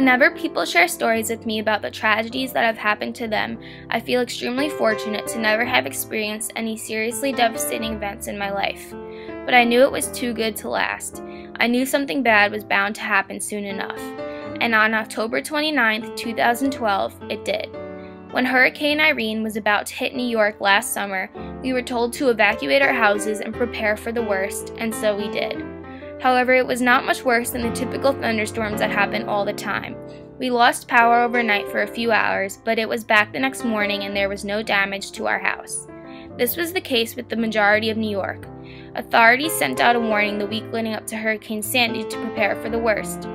Whenever people share stories with me about the tragedies that have happened to them, I feel extremely fortunate to never have experienced any seriously devastating events in my life. But I knew it was too good to last. I knew something bad was bound to happen soon enough. And on October 29, 2012, it did. When Hurricane Irene was about to hit New York last summer, we were told to evacuate our houses and prepare for the worst, and so we did. However, it was not much worse than the typical thunderstorms that happen all the time. We lost power overnight for a few hours, but it was back the next morning and there was no damage to our house. This was the case with the majority of New York. Authorities sent out a warning the week leading up to Hurricane Sandy to prepare for the worst.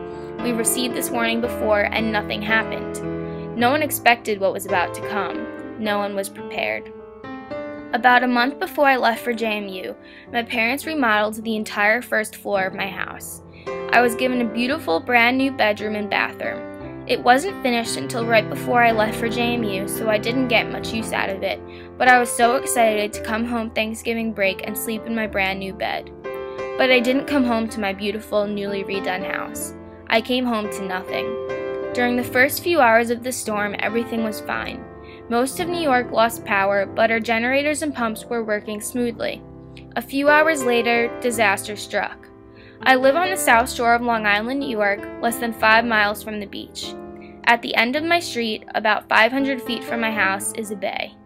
We received this warning before and nothing happened. No one expected what was about to come. No one was prepared. About a month before I left for JMU, my parents remodeled the entire first floor of my house. I was given a beautiful brand new bedroom and bathroom. It wasn't finished until right before I left for JMU, so I didn't get much use out of it, but I was so excited to come home Thanksgiving break and sleep in my brand new bed. But I didn't come home to my beautiful, newly redone house. I came home to nothing. During the first few hours of the storm, everything was fine. Most of New York lost power, but our generators and pumps were working smoothly. A few hours later, disaster struck. I live on the south shore of Long Island, New York, less than 5 miles from the beach. At the end of my street, about 500 feet from my house, is a bay.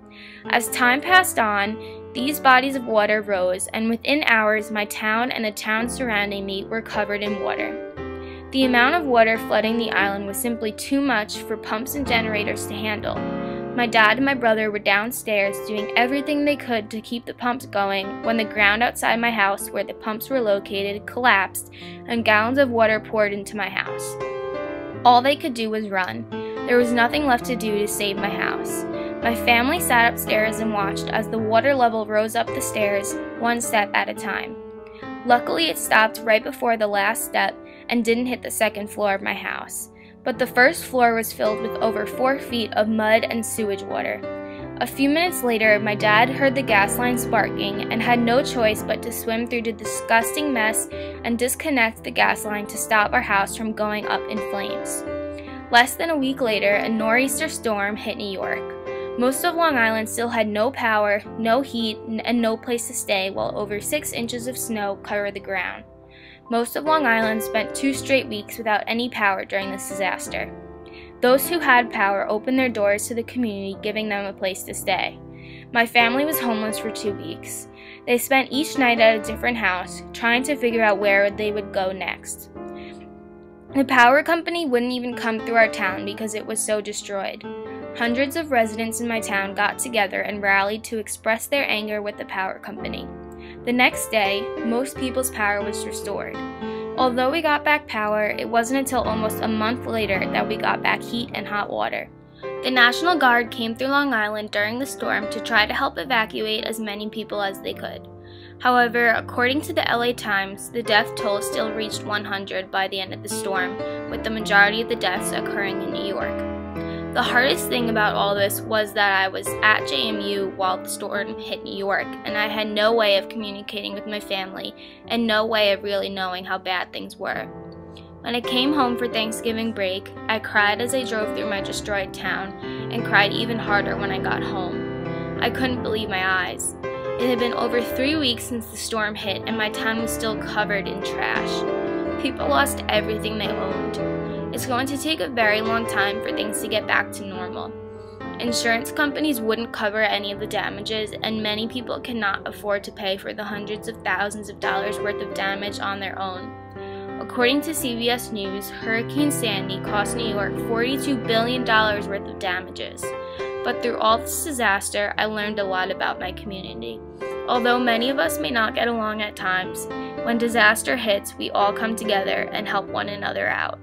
As time passed on, these bodies of water rose, and within hours, my town and the towns surrounding me were covered in water. The amount of water flooding the island was simply too much for pumps and generators to handle. My dad and my brother were downstairs doing everything they could to keep the pumps going when the ground outside my house where the pumps were located collapsed and gallons of water poured into my house. All they could do was run. There was nothing left to do to save my house. My family sat upstairs and watched as the water level rose up the stairs, one step at a time. Luckily, it stopped right before the last step and didn't hit the second floor of my house. But the first floor was filled with over 4 feet of mud and sewage water. A few minutes later, my dad heard the gas line sparking and had no choice but to swim through the disgusting mess and disconnect the gas line to stop our house from going up in flames. Less than a week later, a nor'easter storm hit New York. Most of Long Island still had no power, no heat, and no place to stay while over 6 inches of snow covered the ground. Most of Long Island spent 2 straight weeks without any power during this disaster. Those who had power opened their doors to the community, giving them a place to stay. My family was homeless for 2 weeks. They spent each night at a different house, trying to figure out where they would go next. The power company wouldn't even come through our town because it was so destroyed. Hundreds of residents in my town got together and rallied to express their anger with the power company. The next day, most people's power was restored. Although we got back power, it wasn't until almost a month later that we got back heat and hot water. The National Guard came through Long Island during the storm to try to help evacuate as many people as they could. However, according to the LA Times, the death toll still reached 100 by the end of the storm, with the majority of the deaths occurring in New York. The hardest thing about all this was that I was at JMU while the storm hit New York, and I had no way of communicating with my family and no way of really knowing how bad things were. When I came home for Thanksgiving break, I cried as I drove through my destroyed town and cried even harder when I got home. I couldn't believe my eyes. It had been over 3 weeks since the storm hit and my town was still covered in trash. People lost everything they owned. It's going to take a very long time for things to get back to normal. Insurance companies wouldn't cover any of the damages, and many people cannot afford to pay for the hundreds of thousands of dollars worth of damage on their own. According to CBS News, Hurricane Sandy cost New York $42 billion worth of damages. But through all this disaster, I learned a lot about my community. Although many of us may not get along at times, when disaster hits, we all come together and help one another out.